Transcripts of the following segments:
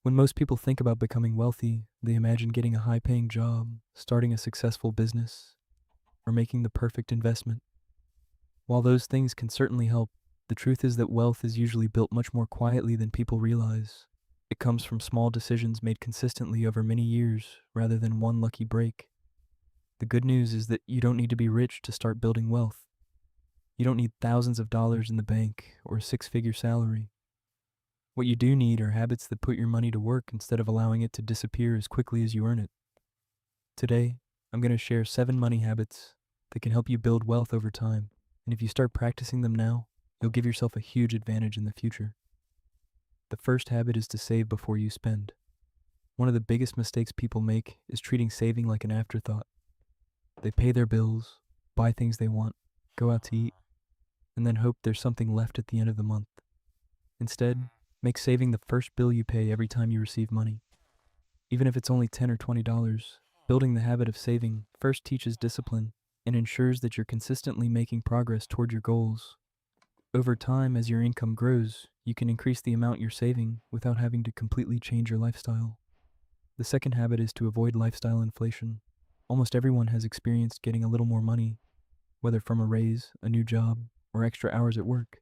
When most people think about becoming wealthy, they imagine getting a high paying job, starting a successful business, or making the perfect investment. While those things can certainly help, the truth is that wealth is usually built much more quietly than people realize. It comes from small decisions made consistently over many years rather than one lucky break. The good news is that you don't need to be rich to start building wealth. You don't need thousands of dollars in the bank or a six-figure salary. What you do need are habits that put your money to work instead of allowing it to disappear as quickly as you earn it. Today, I'm going to share 7 money habits that can help you build wealth over time. And if you start practicing them now, you'll give yourself a huge advantage in the future. The first habit is to save before you spend. One of the biggest mistakes people make is treating saving like an afterthought. They pay their bills, buy things they want, go out to eat, and then hope there's something left at the end of the month. Instead, make saving the first bill you pay every time you receive money. Even if it's only $10 or $20, building the habit of saving first teaches discipline and ensures that you're consistently making progress toward your goals. Over time, as your income grows, you can increase the amount you're saving without having to completely change your lifestyle. The second habit is to avoid lifestyle inflation. Almost everyone has experienced getting a little more money, whether from a raise, a new job, or extra hours at work.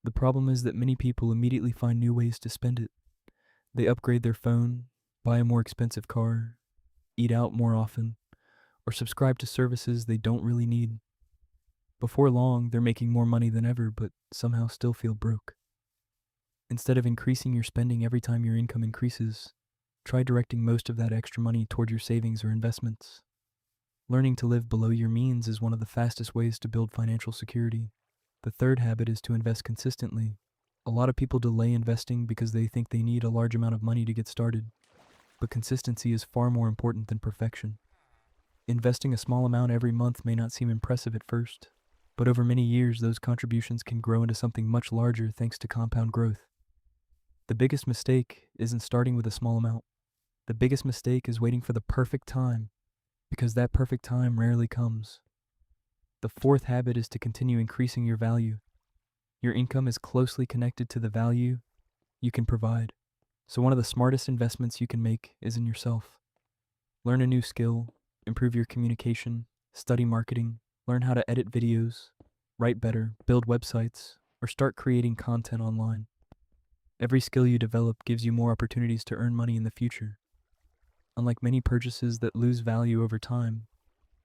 The problem is that many people immediately find new ways to spend it. They upgrade their phone, buy a more expensive car, eat out more often, or subscribe to services they don't really need. Before long, they're making more money than ever, but somehow still feel broke. Instead of increasing your spending every time your income increases, try directing most of that extra money toward your savings or investments. Learning to live below your means is one of the fastest ways to build financial security. The third habit is to invest consistently. A lot of people delay investing because they think they need a large amount of money to get started, but consistency is far more important than perfection. Investing a small amount every month may not seem impressive at first, but over many years those contributions can grow into something much larger thanks to compound growth. The biggest mistake isn't starting with a small amount. The biggest mistake is waiting for the perfect time, because that perfect time rarely comes. The fourth habit is to continue increasing your value. Your income is closely connected to the value you can provide. So one of the smartest investments you can make is in yourself. Learn a new skill, improve your communication, study marketing, learn how to edit videos, write better, build websites, or start creating content online. Every skill you develop gives you more opportunities to earn money in the future. Unlike many purchases that lose value over time,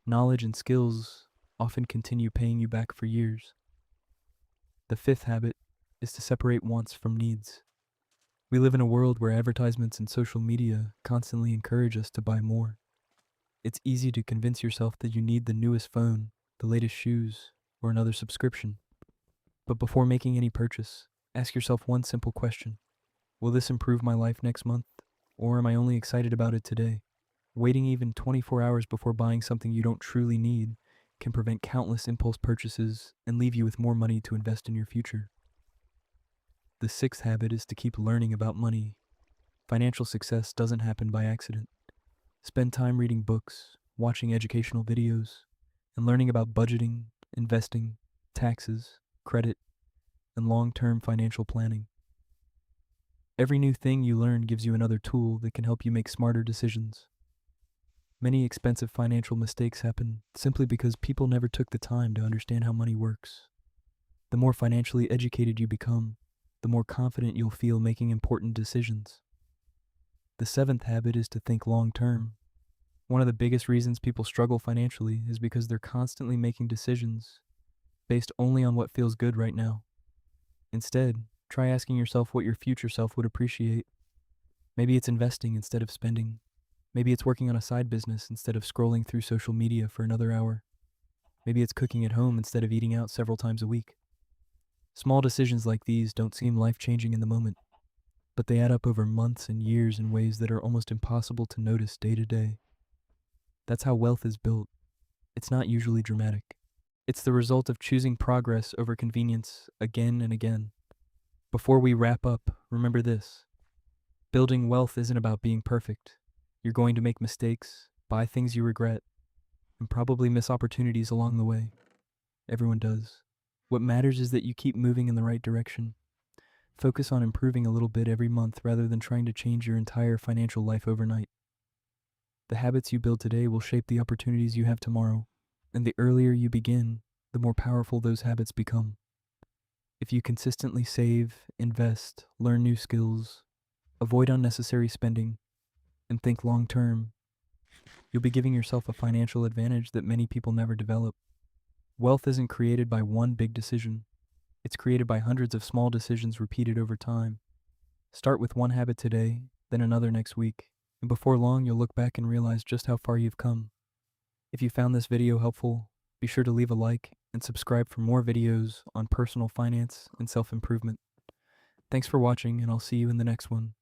knowledge and skills often continue paying you back for years. The fifth habit is to separate wants from needs. We live in a world where advertisements and social media constantly encourage us to buy more. It's easy to convince yourself that you need the newest phone, the latest shoes, or another subscription. But before making any purchase, ask yourself one simple question. Will this improve my life next month, or am I only excited about it today? Waiting even 24 hours before buying something you don't truly need can prevent countless impulse purchases and leave you with more money to invest in your future. The sixth habit is to keep learning about money. Financial success doesn't happen by accident. Spend time reading books, watching educational videos, and learning about budgeting, investing, taxes, credit, and long-term financial planning. Every new thing you learn gives you another tool that can help you make smarter decisions. Many expensive financial mistakes happen simply because people never took the time to understand how money works. The more financially educated you become, the more confident you'll feel making important decisions. The seventh habit is to think long-term. One of the biggest reasons people struggle financially is because they're constantly making decisions based only on what feels good right now. Instead, try asking yourself what your future self would appreciate. Maybe it's investing instead of spending. Maybe it's working on a side business instead of scrolling through social media for another hour. Maybe it's cooking at home instead of eating out several times a week. Small decisions like these don't seem life-changing in the moment, but they add up over months and years in ways that are almost impossible to notice day to day. That's how wealth is built. It's not usually dramatic. It's the result of choosing progress over convenience again and again. Before we wrap up, remember this. Building wealth isn't about being perfect. You're going to make mistakes, buy things you regret, and probably miss opportunities along the way. Everyone does. What matters is that you keep moving in the right direction. Focus on improving a little bit every month rather than trying to change your entire financial life overnight. The habits you build today will shape the opportunities you have tomorrow, and the earlier you begin, the more powerful those habits become. If you consistently save, invest, learn new skills, avoid unnecessary spending, and think long term, you'll be giving yourself a financial advantage that many people never develop. Wealth isn't created by one big decision, it's created by hundreds of small decisions repeated over time. Start with one habit today, then another next week, and before long you'll look back and realize just how far you've come. If you found this video helpful, be sure to leave a like and subscribe for more videos on personal finance and self-improvement. Thanks for watching, and I'll see you in the next one.